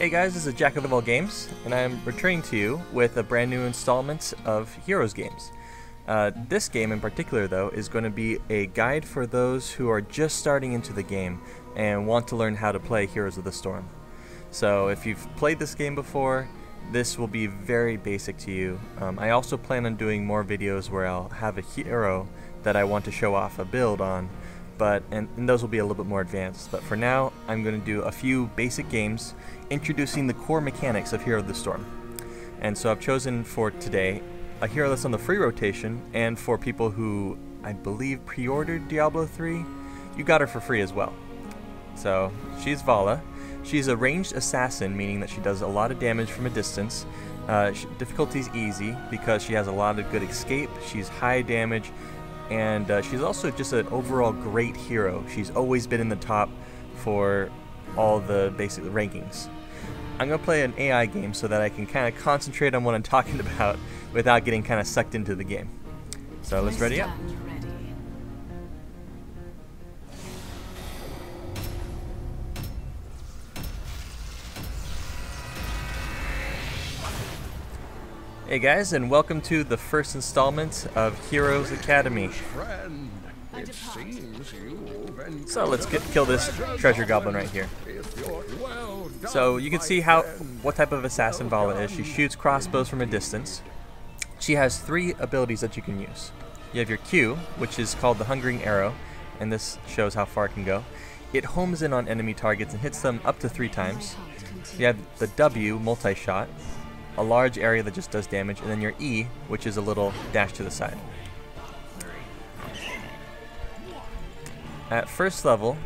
Hey guys, this is Jack of All Games, and I'm returning to you with a brand new installment of Heroes games. This game in particular, though, is going to be a guide for those who are just starting into the game and want to learn how to play Heroes of the Storm. So if you've played this game before, this will be very basic to you. I also plan on doing more videos where I'll have a hero that I want to show off a build on, and those will be a little bit more advanced. But for now, I'm going to do a few basic games introducing the core mechanics of Hero of the Storm. And so I've chosen for today a hero that's on the free rotation, and for people who I believe pre-ordered Diablo 3, you got her for free as well. So she's Valla. She's a ranged assassin, meaning that she does a lot of damage from a distance. Difficulty's easy because she has a lot of good escape. She's high damage, and she's also just an overall great hero. She's always been in the top for all the basic rankings. I'm going to play an AI game so that I can kind of concentrate on what I'm talking about without getting kind of sucked into the game. So let's ready up. Hey guys, and welcome to the first installment of Heroes Academy. So let's kill this treasure goblin right here. So you can see what type of assassin Valla is. She shoots crossbows from a distance. She has 3 abilities that you can use. You have your Q, which is called the Hungering Arrow, and this shows how far it can go. It homes in on enemy targets and hits them up to 3 times. You have the W, multi-shot, a large area that just does damage, and then your E, which is a little dash to the side. At first level,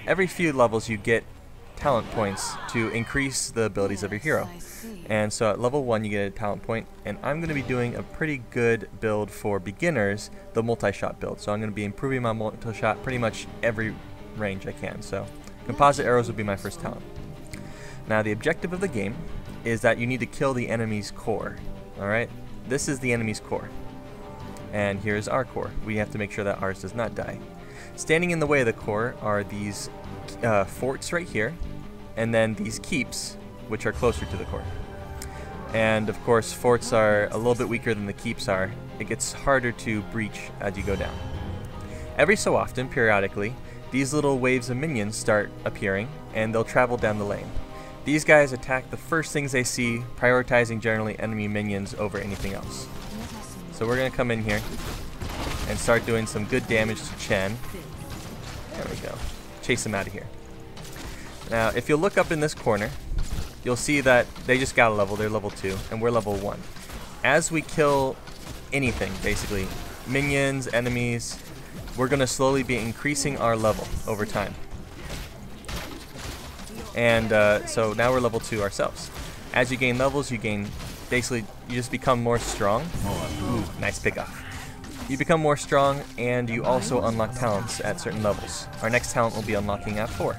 every few levels you get talent points to increase the abilities of your hero. And so at level 1 you get a talent point, and I'm going to be doing a pretty good build for beginners, the multi-shot build. So I'm going to be improving my multi-shot pretty much every range I can. So composite arrows will be my first talent. Now the objective of the game is that you need to kill the enemy's core. Alright? This is the enemy's core. And here's our core. We have to make sure that ours does not die. Standing in the way of the core are these forts right here, and then these keeps, which are closer to the core. And of course, forts are a little bit weaker than the keeps are. It gets harder to breach as you go down. Every so often, periodically, these little waves of minions start appearing, and they'll travel down the lane. These guys attack the first things they see, prioritizing generally enemy minions over anything else. So we're going to come in here and start doing some good damage to Chen. There we go. Chase them out of here. Now, if you look up in this corner, you'll see that they just got a level. They're level 2, and we're level 1. As we kill anything, basically, minions, enemies, we're going to slowly be increasing our level over time. And so now we're level 2 ourselves. As you gain levels, you just become more strong. Ooh, nice pickoff. You become more strong, and you also unlock talents at certain levels. Our next talent will be unlocking at 4.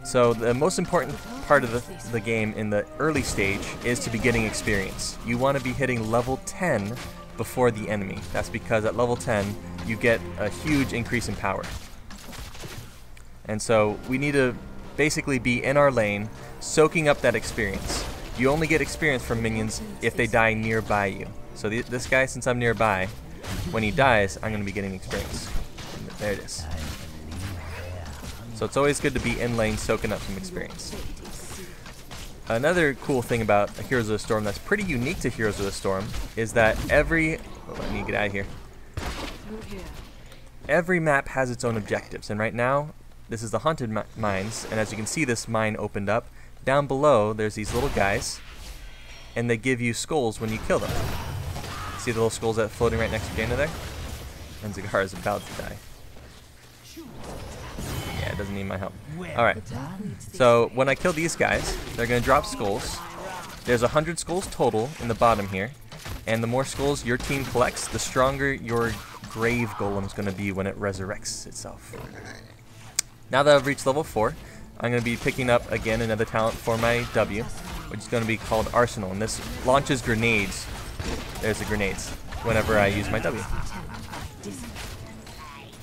So the most important part of the game in the early stage is to be getting experience. You want to be hitting level 10 before the enemy. That's because at level 10 you get a huge increase in power. And so we need to basically be in our lane, soaking up that experience. You only get experience from minions if they die nearby you. So this guy, since I'm nearby, when he dies, I'm going to be getting experience. And there it is. So it's always good to be in lane, soaking up some experience. Another cool thing about Heroes of the Storm that's pretty unique to Heroes of the Storm is that let me get out of here. Every map has its own objectives, and right now, this is the Haunted Mines, and as you can see, this mine opened up. Down below, there's these little guys, and they give you skulls when you kill them. See the little skulls that are floating right next to Jaina there? And Zagar is about to die. Yeah, it doesn't need my help. Alright, so when I kill these guys, they're going to drop skulls. There's 100 skulls total in the bottom here, and the more skulls your team collects, the stronger your grave golem is going to be when it resurrects itself. Now that I've reached level 4, I'm going to be picking up again another talent for my W, which is going to be called Arsenal, and this launches grenades. There's the grenades whenever I use my W.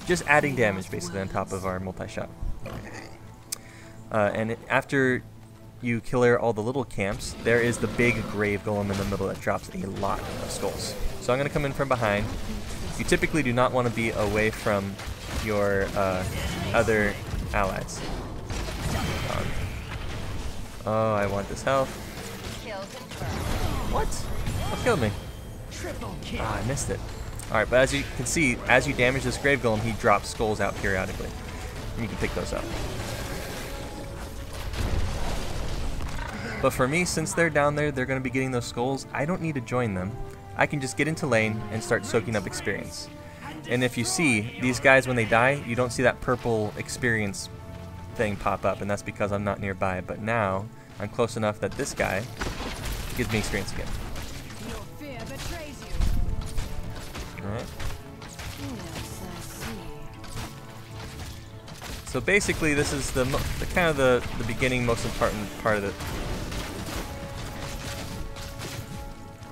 Just adding damage basically on top of our multi-shot. After you clear all the little camps, there is the big grave golem in the middle that drops a lot of skulls. So I'm going to come in from behind. You typically do not want to be away from your other allies. Oh, I want this health. What? What killed me? Ah, I missed it. Alright, but as you can see, as you damage this grave golem, he drops skulls out periodically. And you can pick those up. But for me, since they're down there, they're going to be getting those skulls. I don't need to join them. I can just get into lane and start soaking up experience. And if you see, these guys, when they die, you don't see that purple experience thing pop up, and that's because I'm not nearby. But now, I'm close enough that this guy gives me experience again. Alright. So basically, this is the kind of the beginning, most important part of it.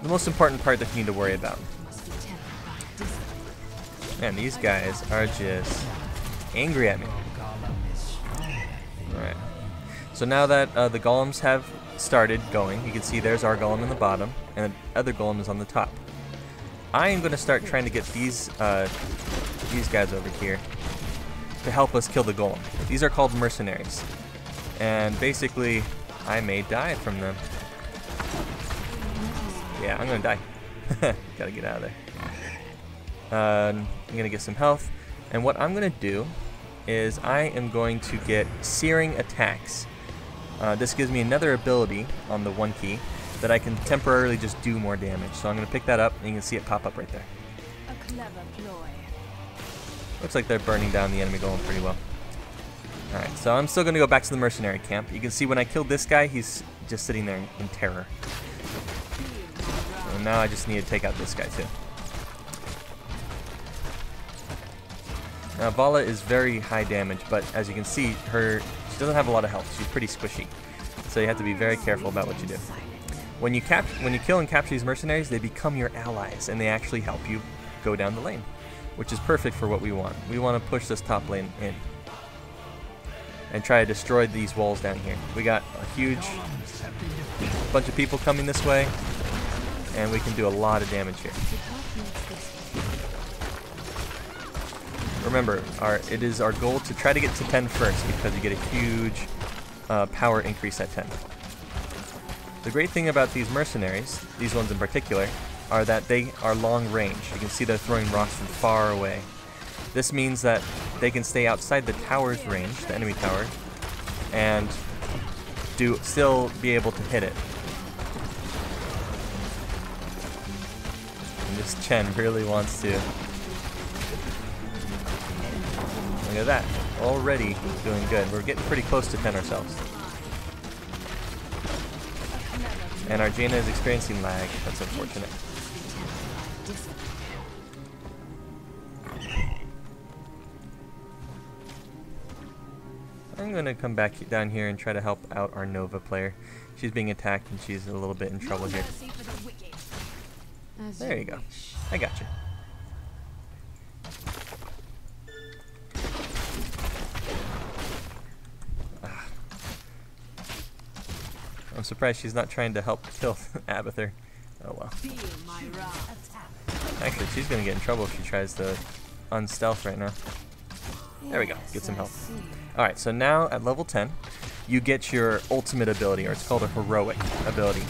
The most important part that you need to worry about. Man, these guys are just angry at me. Alright. So now that the golems have started going, you can see there's our golem in the bottom, and the other golem is on the top. I am going to start trying to get these guys over here to help us kill the golem. These are called mercenaries. And basically, I may die from them. Yeah, I'm gonna die. Gotta get out of there. I'm gonna get some health. And what I'm gonna do is I am going to get Searing Attacks. This gives me another ability on the 1 key that I can temporarily just do more damage. So I'm gonna pick that up, and you can see it pop up right there. A clever ploy. Looks like they're burning down the enemy golem pretty well. Alright, so I'm still gonna go back to the mercenary camp. You can see when I killed this guy, he's just sitting there in terror. And now I just need to take out this guy too. Now Vala is very high damage, but as you can see, she doesn't have a lot of health. She's pretty squishy. So you have to be very careful about what you do. When you kill and capture these mercenaries, they become your allies, and they actually help you go down the lane, which is perfect for what we want. We want to push this top lane in and try to destroy these walls down here. We got a huge bunch of people coming this way, and we can do a lot of damage here. Remember, it is our goal to try to get to 10 first, because you get a huge power increase at 10. The great thing about these mercenaries, these ones in particular, are that they are long range. You can see they're throwing rocks from far away. This means that they can stay outside the tower's range, the enemy tower, and still be able to hit it. And this Chen really wants to. Look at that. Already doing good. We're getting pretty close to 10 ourselves. And our Jaina is experiencing lag. That's unfortunate. I'm going to come back down here and try to help out our Nova player. She's being attacked and she's a little bit in trouble here. There you go. I got you. I'm surprised she's not trying to help kill Abathur. Oh well. Actually, she's going to get in trouble if she tries to unstealth right now. There we go. Get some health. Alright, so now at level 10, you get your ultimate ability, or it's called a heroic ability.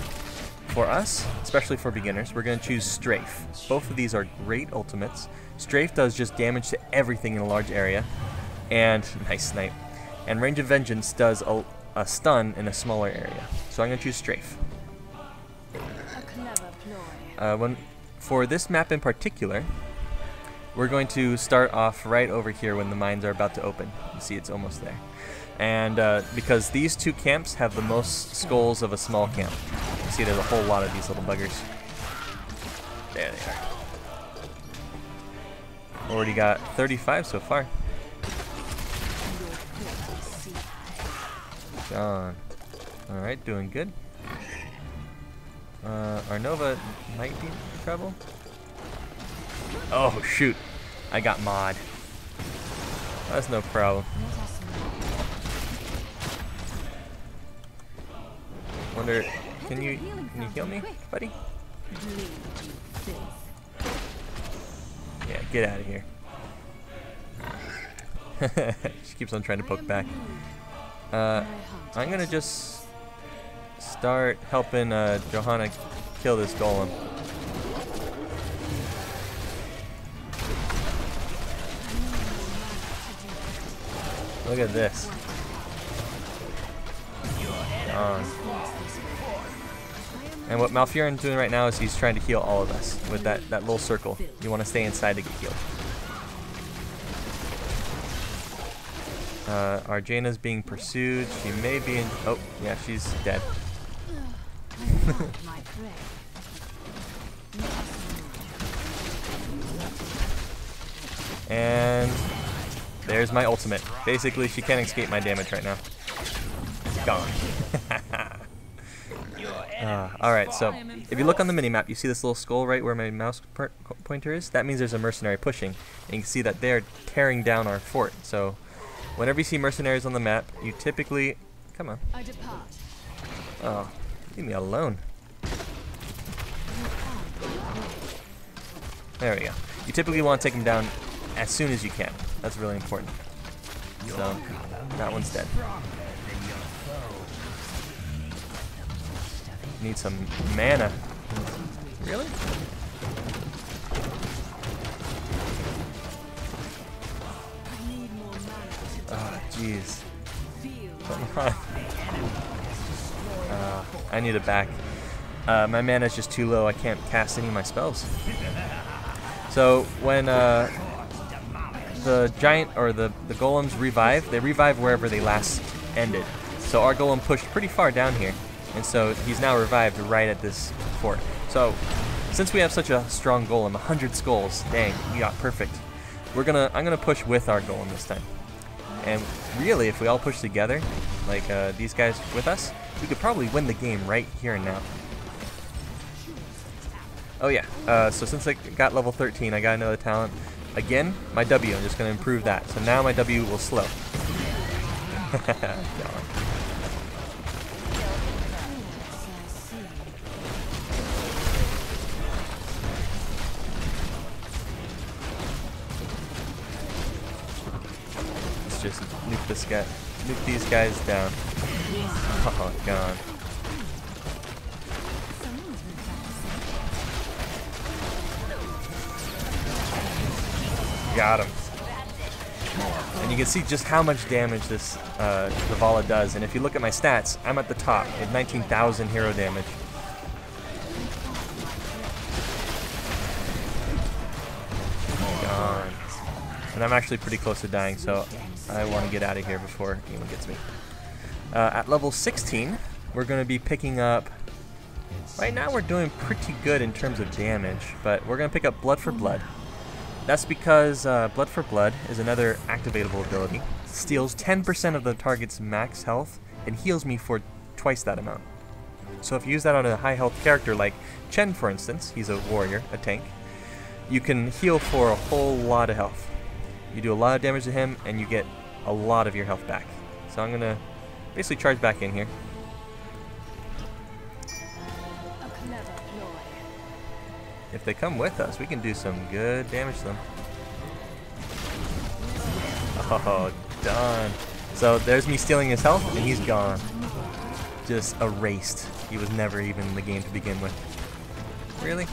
For us, especially for beginners, we're going to choose Strafe. Both of these are great ultimates. Strafe does just damage to everything in a large area. And, nice snipe. And Range of Vengeance does a stun in a smaller area. So I'm going to choose Strafe. For this map in particular, we're going to start off right over here when the mines are about to open. You see it's almost there. And because these two camps have the most skulls of a small camp. You see there's a whole lot of these little buggers. There they are. Already got 35 so far. Gone. Alright, doing good. Our Nova might be in trouble. Oh shoot, I got mod. That's no problem. Wonder, can you heal me, buddy? Yeah, get out of here. She keeps on trying to poke back. I'm gonna just start helping Johanna kill this golem. Look at this. And what Malfurion's doing right now is he's trying to heal all of us with that little circle. You want to stay inside to get healed. Arjana's being pursued. She may be in... Oh, yeah, she's dead. And there's my ultimate. Basically, she can't escape my damage right now. Gone. Alright, so if you look on the minimap, you see this little skull right where my mouse pointer is? That means there's a mercenary pushing. And you can see that they're tearing down our fort. So whenever you see mercenaries on the map, you typically... Come on. Oh, leave me alone. There we go. You typically want to take them down as soon as you can. That's really important. So, that one's dead. Need some mana. Really? Oh, jeez. Come on. I need it back. My mana's just too low. I can't cast any of my spells. So when the giant or the golems revive, they revive wherever they last ended. So our golem pushed pretty far down here, and so he's now revived right at this fort. So since we have such a strong golem, 100 skulls, dang, we got perfect. I'm gonna push with our golem this time. And really, if we all push together, like these guys with us, we could probably win the game right here and now. Oh yeah, so since I got level 13, I got another talent. Again, my W, I'm just going to improve that. So now my W will slow. Let's just nuke this guy, nuke these guys down. Oh, God. Got him. And you can see just how much damage this Zavala does. And if you look at my stats, I'm at the top at 19,000 hero damage. Gone. And I'm actually pretty close to dying, so I want to get out of here before anyone gets me. At level 16, we're going to be picking up... Right now we're doing pretty good in terms of damage, but we're going to pick up Blood for Blood. That's because Blood for Blood is another activatable ability. Steals 10% of the target's max health and heals me for twice that amount. So if you use that on a high health character like Chen, for instance, he's a warrior, a tank, you can heal for a whole lot of health. You do a lot of damage to him and you get a lot of your health back. So I'm going to basically charge back in here. If they come with us, we can do some good damage to them. Oh, done. So there's me stealing his health, and he's gone. Just erased. He was never even in the game to begin with. Really?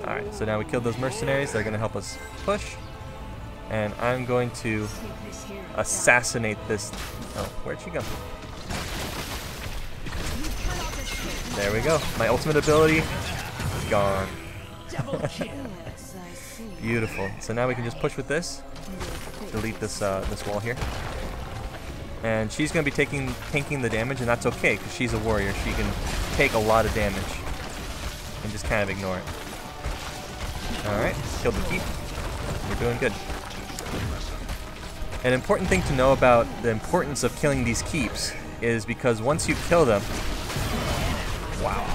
Alright, so now we killed those mercenaries. They're going to help us push. And I'm going to assassinate this... Oh, where'd she go? There we go. My ultimate ability, gone. Beautiful. So now we can just push with this. Delete this this wall here. And she's going to be tanking the damage, and that's okay because she's a warrior. She can take a lot of damage and just kind of ignore it. Alright, killed the keep. We're doing good. An important thing to know about the importance of killing these keeps is because once you kill them... Wow,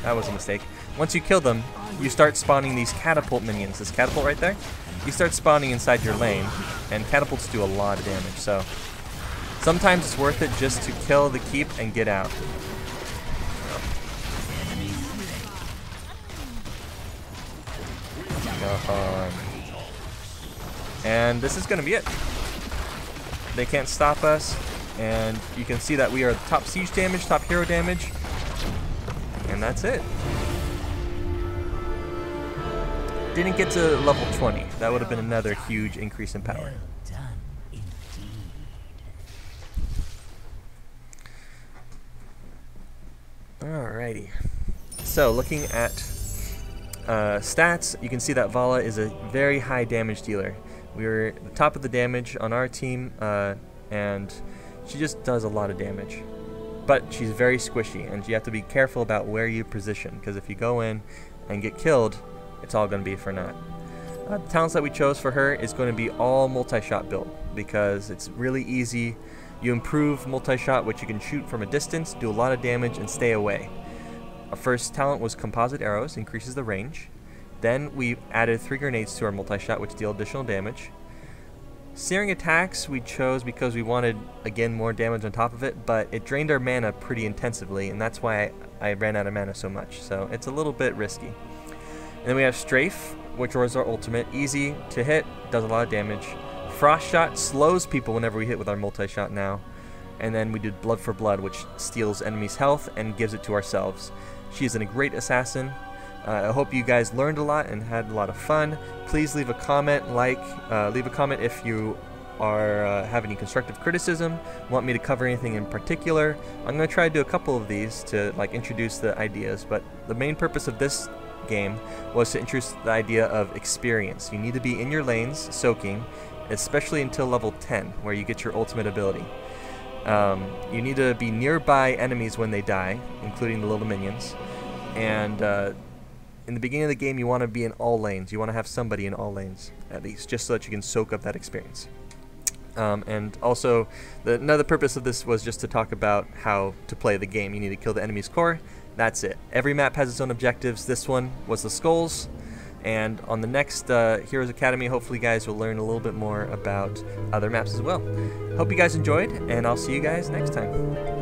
that was a mistake. Once you kill them, you start spawning these catapult minions. This catapult right there, you start spawning inside your lane, and catapults do a lot of damage. So sometimes it's worth it just to kill the keep and get out. And this is going to be it. They can't stop us, and you can see that we are top siege damage, top hero damage, and that's it. Didn't get to level 20. That would have been another huge increase in power. Alrighty. So looking at stats, you can see that Vala is a very high damage dealer. We're at the top of the damage on our team, and she just does a lot of damage. But she's very squishy, and you have to be careful about where you position, because if you go in and get killed, it's all going to be for naught. The talents that we chose for her is going to be all multi-shot build, because it's really easy. You improve multi-shot, which you can shoot from a distance, do a lot of damage, and stay away. Our first talent was composite arrows, increases the range. Then we added 3 grenades to our multi-shot, which deal additional damage. Searing attacks we chose because we wanted, again, more damage on top of it, but it drained our mana pretty intensively, and that's why I ran out of mana so much, so it's a little bit risky. And then we have Strafe, which was our ultimate. Easy to hit, does a lot of damage. Frost Shot slows people whenever we hit with our multi-shot now. And then we did Blood for Blood, which steals enemies' health and gives it to ourselves. She is a great assassin. I hope you guys learned a lot and had a lot of fun. Please leave a comment, leave a comment if you have any constructive criticism, want me to cover anything in particular. I'm going to try to do a couple of these to introduce the ideas, but the main purpose of this game was to introduce the idea of experience. You need to be in your lanes soaking, especially until level 10, where you get your ultimate ability. You need to be nearby enemies when they die, including the little minions, and in the beginning of the game you want to be in all lanes. You want to have somebody in all lanes, at least, just so that you can soak up that experience. And also, another purpose of this was just to talk about how to play the game. You need to kill the enemy's core. That's it. Every map has its own objectives. This one was the skulls. And on the next Heroes Academy, hopefully you guys will learn a little bit more about other maps as well. Hope you guys enjoyed, and I'll see you guys next time.